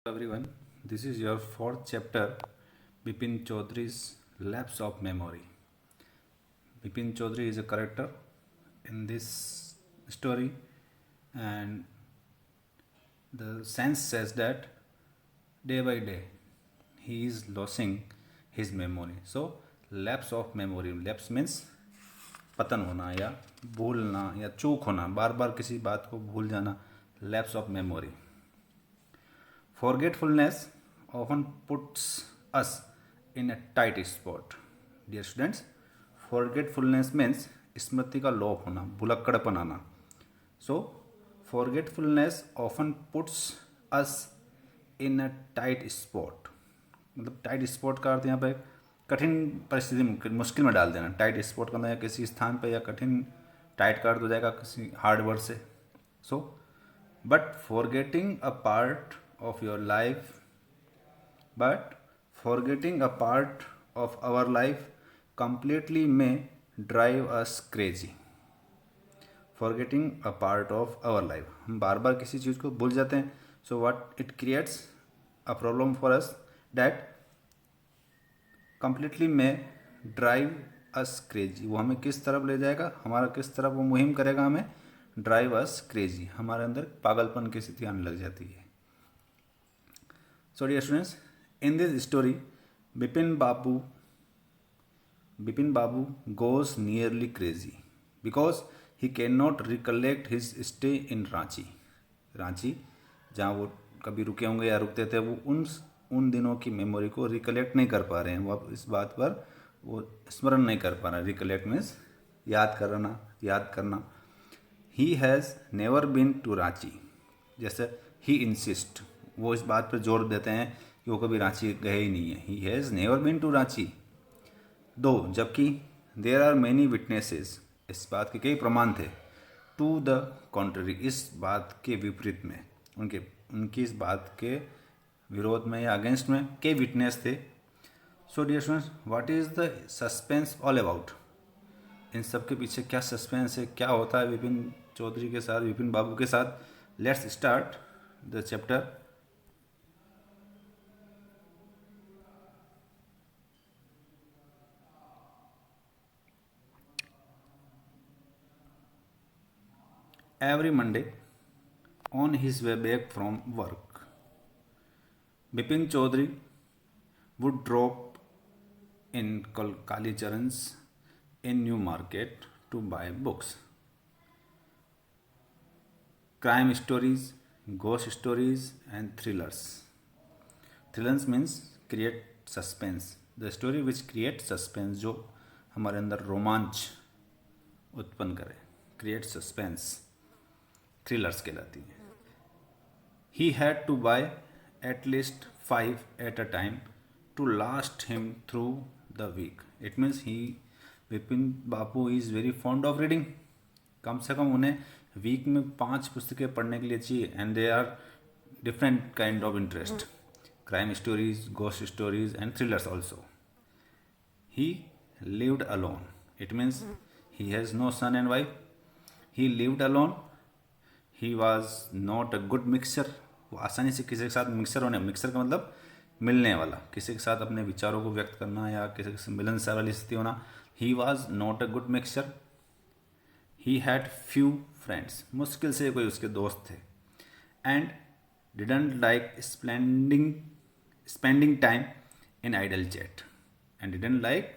Everyone, this is your fourth chapter, Bipin Chaudhary's Lapse of Memory. Bipin Chaudhary is a character in this story, and the sense says that day by day he is losing his memory. So, lapse of memory. Lapse means पतन होना या भूलना या चूक होना, बार बार किसी बात को भूल जाना, lapse of memory. Forgetfulness often puts us in a tight spot. Dear students, forgetfulness means स्मृति का लोप होना, भुलक्कड़पन आना. So, forgetfulness often puts us in a tight spot. मतलब टाइट स्पॉट का अर्थ यहाँ पे कठिन परिस्थिति, मुश्किल में डाल देना. टाइट स्पॉट का मतलब किसी स्थान पे, या कठिन टाइट का अर्थ हो जाएगा किसी हार्ड वर्ड से. So but forgetting a part of your life, but forgetting a part of our life completely may drive us crazy. Forgetting a part of our life, हम बार बार किसी चीज़ को भूल जाते हैं. So what it creates a problem for us, that completely may drive us crazy. वो हमें किस तरफ ले जाएगा, हमारा किस तरफ वो मुहिम करेगा, हमें drive us crazy, हमारे अंदर पागलपन की स्थिति आने लग जाती है. So dear students, in this story, Bipin Babu goes nearly crazy because he cannot recollect his stay in Ranchi. Ranchi जहाँ वो कभी रुके होंगे या रुकते थे, वो उन दिनों की मेमोरी को रिकलेक्ट नहीं कर पा रहे हैं. वो अब इस बात पर वो स्मरण नहीं कर पा रहे. रिकलेक्ट मीन्स याद करना. He has never been to Ranchi. जैसे he insist, वो इस बात पर जोर देते हैं कि वो कभी रांची गए ही नहीं है. He has never been to Ranchi. Though, जबकि देयर आर मैनी विटनेसेस, इस बात के कई प्रमाण थे. टू द कॉन्ट्ररी, इस बात के विपरीत में, उनकी इस बात के विरोध में या अगेंस्ट में कई विटनेस थे. So dear students, what is the suspense all about. इन सब के पीछे क्या सस्पेंस है, क्या होता है विपिन चौधरी के साथ, विपिन बाबू के साथ. Let's start the chapter. Every Monday, on his way back from work, Bipin Chaudhary would drop in Kali Charan's in New Market to buy books. Crime stories, ghost stories, and thrillers. Thrillers means create suspense. The story which create suspense, जो हमारे अंदर रोमांच उत्पन्न करे, create suspense. Thrillers कहलाती हैं. He had to buy at least 5 at a time to last him through the week. It means Vipin Babu is very fond of reading. कम से कम उन्हें वीक में 5 पुस्तकें पढ़ने के लिए चाहिए. And they are different kind of interest. Crime stories, ghost stories and thrillers also. He lived alone. It means he has no son and wife. He lived alone. He was not a good mixer. वो आसानी से किसी के साथ mixer का मतलब मिलने वाला, किसी के साथ अपने विचारों को व्यक्त करना या किसी से मिलनसार वाली स्थिति होना. He was not a good mixer. He had few friends, मुश्किल से कोई उसके दोस्त थे. And didn't like spending time in idle chat. And didn't like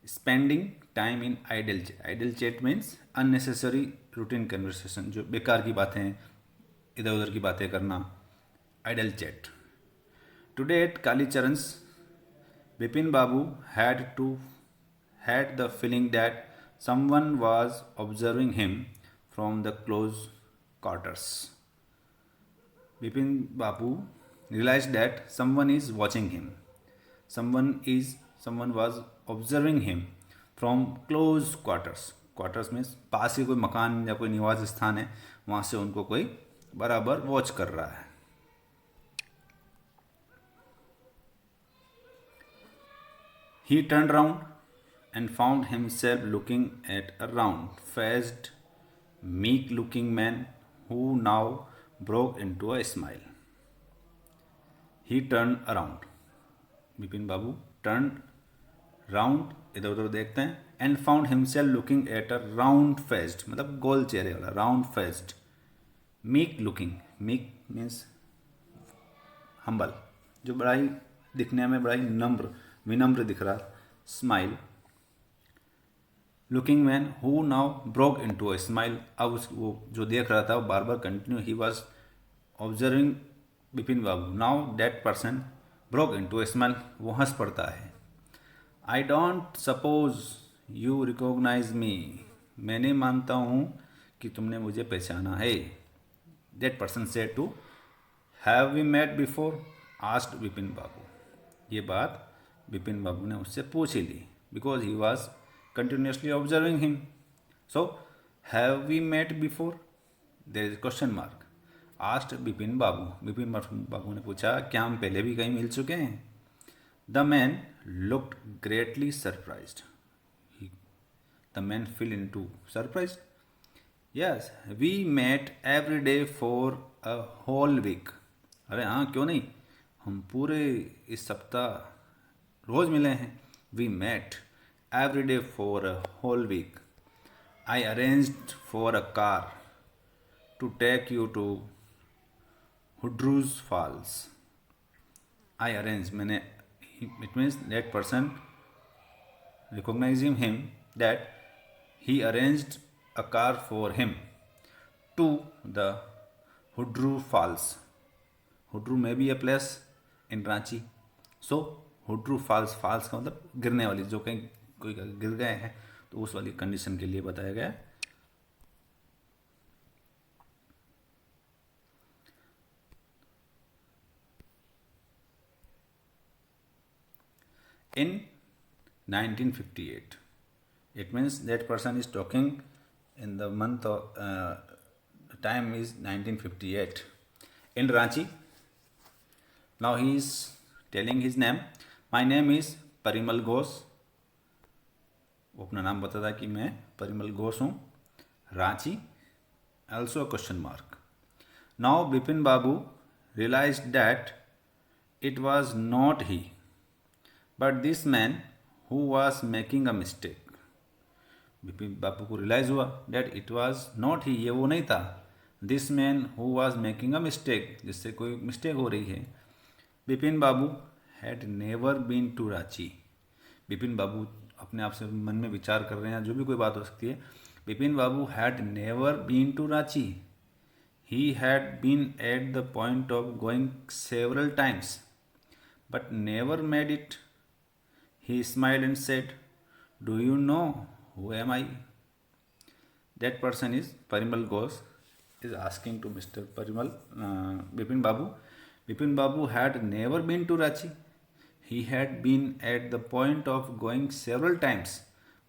spending time in idle chat. Idle chat means unnecessary routine conversation, जो बेकार की बातें, इधर उधर की बातें करना, idle chat. Today at Kali Charan's, Bipin Babu had the feeling that someone was observing him from the close quarters. Bipin Babu realized that someone is watching him. Someone was observing him from close quarters. Quarters में पास ही कोई मकान या कोई निवास स्थान है, वहाँ से उनको कोई बराबर वॉच कर रहा है. He turned round and found himself looking at a round-faced, meek-looking man who now broke into a smile. He turn around, Bipin Babu turn round, इधर उधर देखते हैं, and found himself looking at a round faced, मतलब गोल चेहरे वाला, round faced, meek looking, meek means humble, जो बड़ा ही दिखने में बड़ा ही नम्र विनम्र दिख रहा, smile, looking man who now broke into a smile, अब वो जो देख रहा था वो बार बार continue, he was observing Bipin Babu, now that person broke into a smile, वो हंस पड़ता है। I don't suppose you recognize me, मैं नहीं मानता हूँ कि तुमने मुझे पहचाना है। That person said to have we met before, asked Bipin Babu, ये बात बिपिन बाबू ने उससे पूछ ही ली, because he was continuously observing him. So have we met before, there is question mark, asked Bipin Babu, Bipin Babu ने पूछा क्या हम पहले भी कहीं मिल चुके हैं। The man looked greatly surprised, the man fill in to surprised, yes we met every day for a whole week, अरे हाँ क्यों नहीं, हम पूरे इस सप्ताह रोज मिले हैं। We met every day for a whole week, I arranged for a car to take you to Hudrus falls, I arrange मैंने, it means that person recognizing him that he arranged a car for him to the Hudru Falls. Hudru may be a place in Ranchi. So Hudru Falls, falls का मतलब गिरने वाली, जो कहीं कोई गिर गए हैं तो उस वाली कंडीशन के लिए बताया गया है। In 1958, it means that person is talking in the month of the time is 1958 in Ranchi. Now he is telling his name, my name is Parimal Ghosh, वो अपना नाम बताता कि मैं परिमल घोष हूँ, Ranchi, also a question mark. Now Bipin Babu realized that it was not he, but this man who was making a mistake. Bipin बाबू को realize हुआ that it was not he, ये वो नहीं था, this man who was making a mistake, जिससे कोई mistake हो रही है। Bipin Babu had never been to Ranchi, Bipin Babu अपने आप से मन में विचार कर रहे हैं, जो भी कोई बात हो सकती है। Bipin Babu had never been to Ranchi, he had been at the point of going several times but never made it. He smiled and said, do you know who am I? That person is Parimal Ghosh, is asking to Mr. Parimal, Bipin Babu. Bipin Babu had never been to Ranchi. He had been at the point of going several times,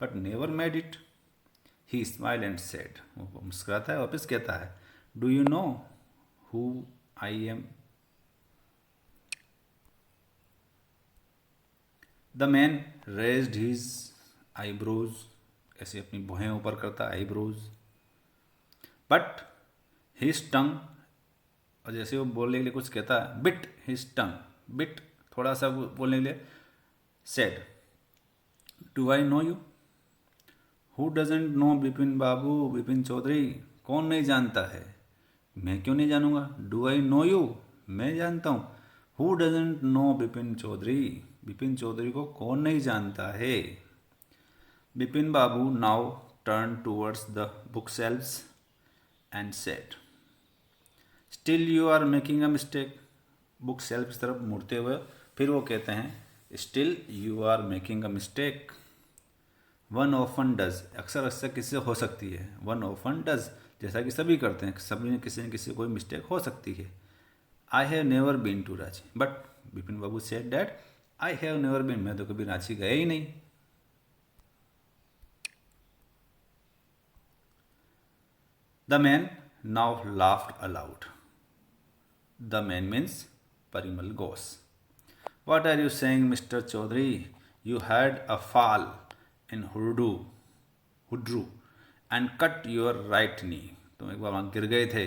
but never made it. He smiled and said, वो मुस्कुराता है, वापस कहता है, do you know who I am? The man raised his eyebrows, ऐसे अपनी भुहें ऊपर करता है, आईब्रोज, बट हिज टंग, और जैसे वो बोलने के लिए कुछ कहता है, बिट हिज टंग, बिट थोड़ा सा बोलने के लिए, said, do I know you? Who doesn't know Bipin Babu, Bipin Chaudhary, कौन नहीं जानता है, मैं क्यों नहीं जानूंगा, डू आई नो यू, मैं जानता हूँ, who doesn't know Bipin Chaudhary, Bipin Chaudhary को कौन नहीं जानता है। Bipin Babu now turn towards the book shelves and said, still you are making a mistake, book shelf की तरफ मुड़ते हुए फिर वो कहते हैं, still you are making a mistake, one often does, अक्सर अक्सर किसी से हो सकती है, वन ऑफन डज, जैसा कि सभी करते हैं, सभी ने किसी न किसी कोई मिस्टेक हो सकती है। I have never been to Ranchi, but Bipin Babu said that I have never been, मैं तो कभी रांची गया ही नहीं। The man now laughed aloud, the man means Parimal Ghosh, what are you saying mister Chaudhary, you had a fall in Hudru and cut your right knee, तुम एक बार वहाँ गिर गए थे,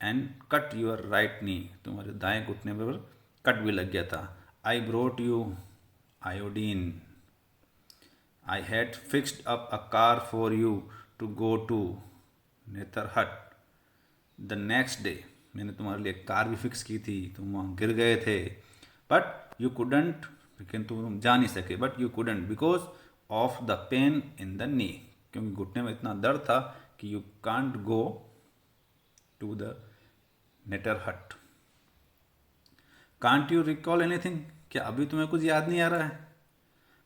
and cut your right knee, तुम्हारे दाएं घुटने पर कट भी लग गया था। I brought you iodine. I had fixed up a car for you to go to Netarhat the next day. मैंने तुम्हारे लिए कार भी फिक्स की थी, तुम वहाँ गिर गए थे, बट यू कुडंट, लेकिन तुम जा नहीं सके, but you couldn't because of the pain in the knee, क्योंकि घुटने में इतना दर्द था कि you can't go to the Netarhat. Can't you recall anything, क्या अभी तुम्हें कुछ याद नहीं आ रहा है?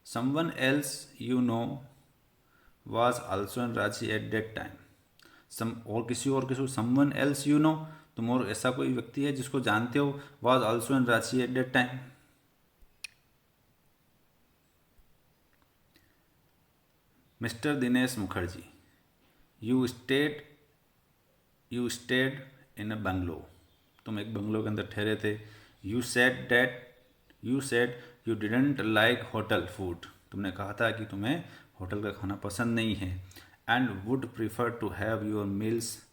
Someone else you know was also in Ranchi at that time. और किसी समवन एल्स यू नो, तुम और ऐसा कोई व्यक्ति है जिसको जानते हो, was also in Ranchi at that time. Mister Dinesh Mukherjee, you stayed in a bungalow, तुम एक बंगलो के अंदर ठहरे थे। You said you didn't like hotel food, तुमने कहा था कि तुम्हें होटल का खाना पसंद नहीं है। And would prefer to have your meals,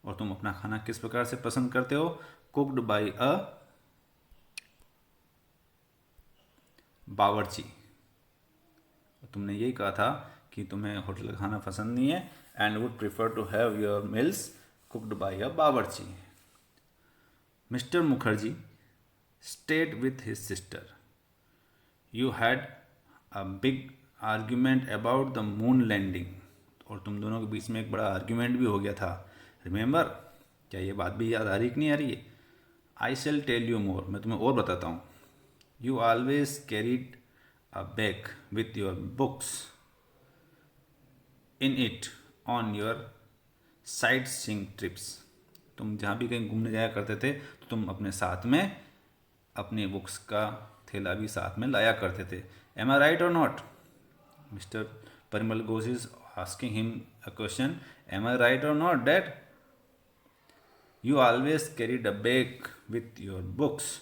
और तुम अपना खाना किस प्रकार से पसंद करते हो? कुक्ड बाई अ बावर्ची। तुमने यही कहा था कि तुम्हें होटल का खाना पसंद नहीं है, and would prefer to have your meals cooked by a bawarchi. Mister Mukherjee stayed with his sister. You had a big argument about the moon landing. और तुम दोनों के बीच में एक बड़ा आर्ग्यूमेंट भी हो गया था। रिमेंबर, क्या ये बात भी याद आ रही कि नहीं आ रही है? I shall tell you more, मैं तुम्हें और बताता हूँ। You always carried a bag with your books in it on your sightseeing trips. तुम जहाँ भी कहीं घूमने जाया करते थे तो तुम अपने साथ में अपनी बुक्स का थैला भी साथ में लाया करते थे। Am I right or not? Mister Parimal Ghosh is asking him a question, am I right or not that? You always carried a bag with your books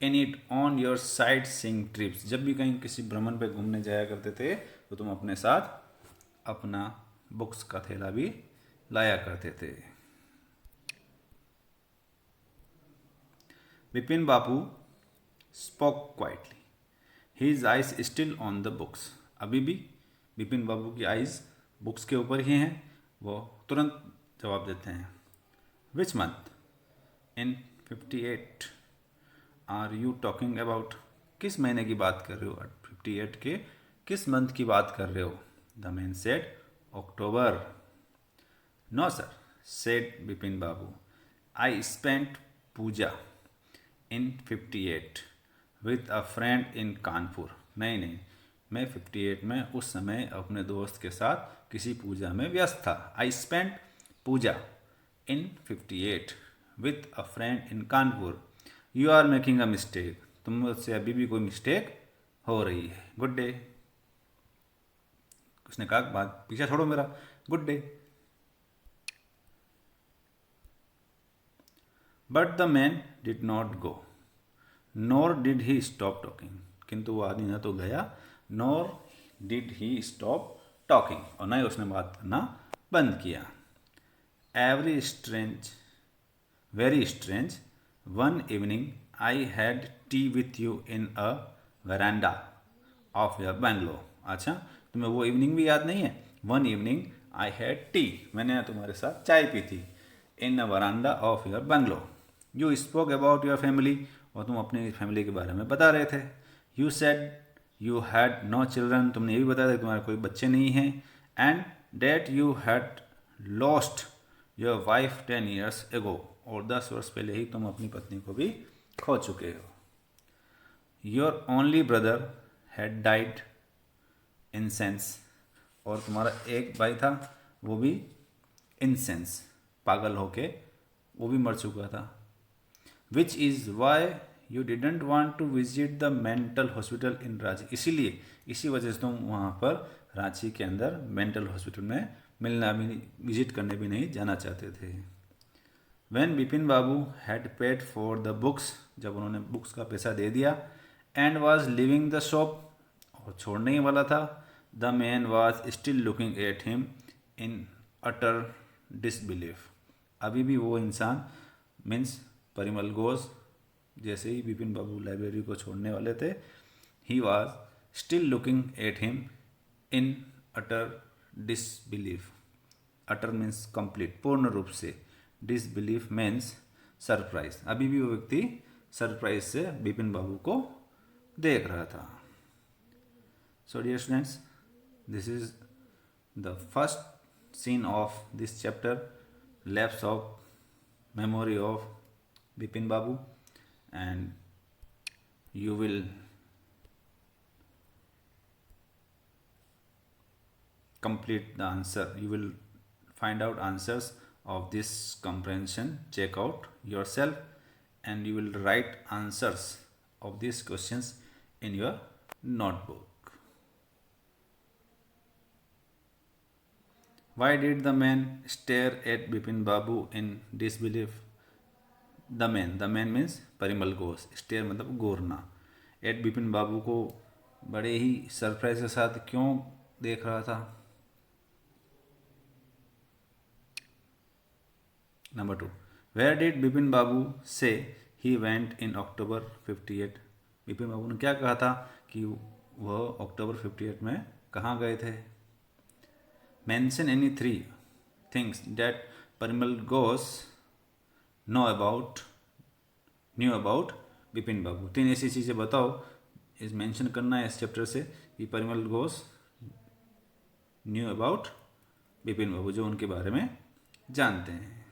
in it on your sightseeing trips. जब भी कहीं किसी भ्रमण पे घूमने जाया करते थे तो तुम अपने साथ अपना बुक्स का थैला भी लाया करते थे। विपिन बाबू spoke quietly. His eyes still on the books. अभी भी विपिन बाबू की आइज बुक्स के ऊपर ही हैं। वो तुरंत जवाब देते हैं। Which month? In 58. Are you talking about? किस महीने की बात कर रहे हो? 58 के किस मंथ की बात कर रहे हो? The man said, October. No sir, said Vipin Babu. I spent Puja in 58 with a friend in Kanpur. नहीं, मैं 58 में उस समय अपने दोस्त के साथ किसी पूजा में व्यस्त था। I spend Puja in 58 with a friend in Kanpur. You are making a mistake, तुम मुझसे अभी भी कोई मिस्टेक हो रही है। Good day. उसने कहा, बात पीछे छोड़ो मेरा, good day. But the man did not go, nor did he stop talking. किंतु वो आदमी न तो गया, nor did he stop talking, और न ही उसने बात करना बंद किया। Very strange, one evening I had tea with you in a veranda of your Bangalore. अच्छा, तुम्हें वो इवनिंग भी याद नहीं है? One evening I had tea, मैंने तुम्हारे साथ चाय पी थी, in a veranda of your Bangalore. You spoke about your family, और तुम अपनी फैमिली के बारे में बता रहे थे। You said you had no children, तुमने ये भी बताया था कि तुम्हारे कोई बच्चे नहीं हैं। And that you had lost your wife 10 years ago, और 10 वर्ष पहले ही तुम अपनी पत्नी को भी खो चुके हो। Your only brother had died in sense, और तुम्हारा एक भाई था वो भी इन सेंस, पागल होके वो भी मर चुका था। Which is why you didn't want to visit the mental hospital in Ranchi, इसीलिए इसी वजह से तुम वहाँ पर रांची के अंदर मेंटल हॉस्पिटल में मिलना भी विजिट करने भी नहीं जाना चाहते थे। When Vipin Babu had paid for the books, जब उन्होंने बुक्स का पैसा दे दिया, and was living the shop, और छोड़ने ही वाला था, the man was still looking at him in utter disbelief. अभी भी वो इंसान मीन्स परिमल घोष जैसे ही बिपिन बाबू लाइब्रेरी को छोड़ने वाले थे, he was still looking at him in utter disbelief. Utter means complete, पूर्ण रूप से। Disbelief means surprise. अभी भी वो व्यक्ति सरप्राइज से बिपिन बाबू को देख रहा था। So dear students, this is the first scene of this chapter, lapse of memory of Bipin Babu, and you will complete the answer. You will find out answers of this comprehension. Check out yourself and you will write answers of these questions in your notebook. Why did the man stare at Bipin Babu in disbelief? The man means Parimal Ghosh. Stare मतलब घूरना। Eight Bipin बाबू को बड़े ही surprise के साथ क्यों देख रहा था? नंबर 2, वेयर डिड बिपिन बाबू से ही वेंट इन अक्टूबर 58? बिपिन बाबू ने क्या कहा था कि वह अक्टूबर 58 में कहाँ गए थे? Mention any 3 things that Parimal Ghosh knew about Bipin बाबू। 3 ऐसी चीज़ें बताओ, इस मेंशन करना है इस चैप्टर से कि परिमल घोष न्यू अबाउट बिपिन बाबू, जो उनके बारे में जानते हैं।